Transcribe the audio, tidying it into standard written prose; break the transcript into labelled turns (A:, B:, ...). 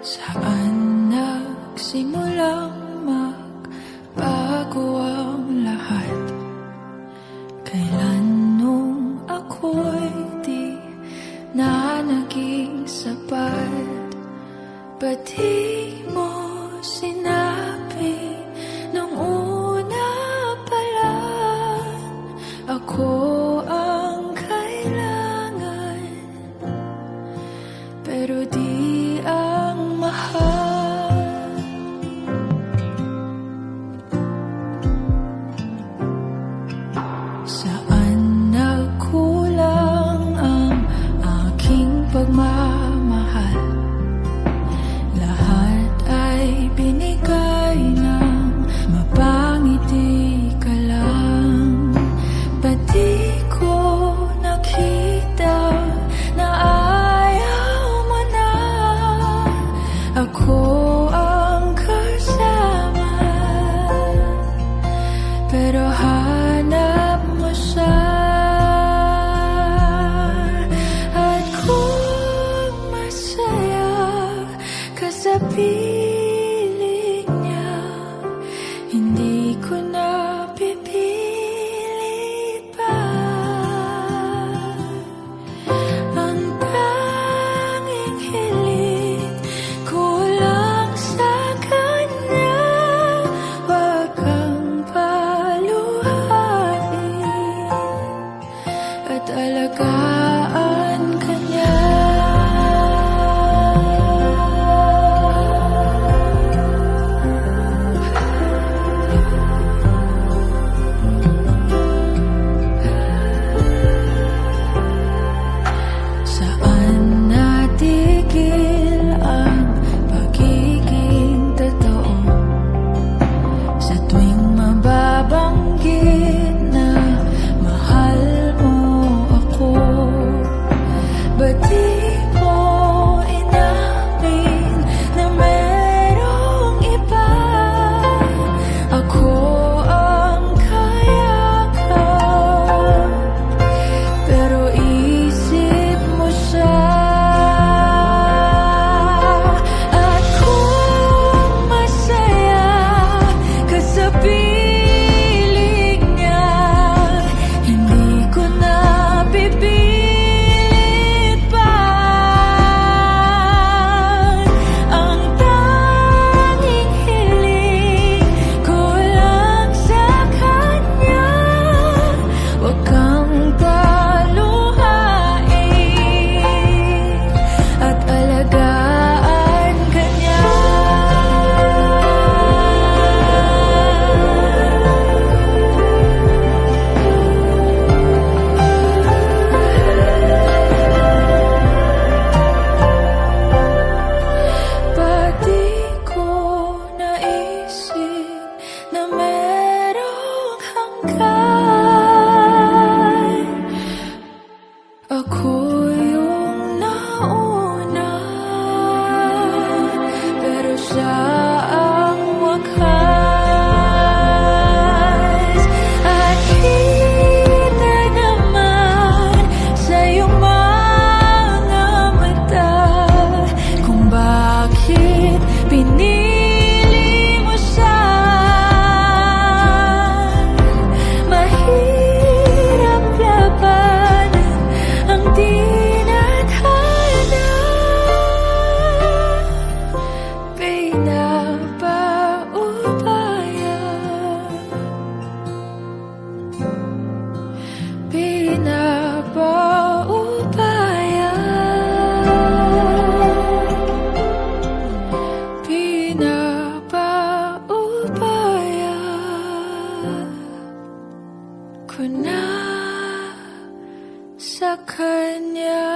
A: Saan nagsimulang magbago ang lahat? Kailan nung ako'y di na naging sapat? Ba't di mo sinabi nung una pa lang ako ang kailangan, pero di ang mahal? Saan nagkulang ang aking pagmamahal? Lahat ay binigay ng mapangiti ka lang. Ba't di ko nakita na ayaw mo na ako ang kasama? Pero hanap mo siya, at kung masaya ka sa piling niya, hindi ko na pipilit pa. Ang tanging hiling ko lang sa kanya, wag kang paluhain at alagaan ka niya. Saan natigil ang pagiging totoo? Sa tuwing mababanggit na mahal mo ako, ba't di mo inamin na merong iba? Ako ang kayakap, pero isip mo siya. At kung masaya ka sa piling niya, hindi ko na pipilit pa. Ang tanging hiling ko lang sa kanya, wag kang paluhain at alagaan ka niya. Ba't di ko naisip na merong hanggan? Ako yung nauna, pero siya ang wakas. At kita naman sa iyong mga mata kung bakit pinili mo siya. Mahirap labanan ang tinadhana. Pinapaubaya, pinapaubaya, pinapaubaya ko na sa kanya.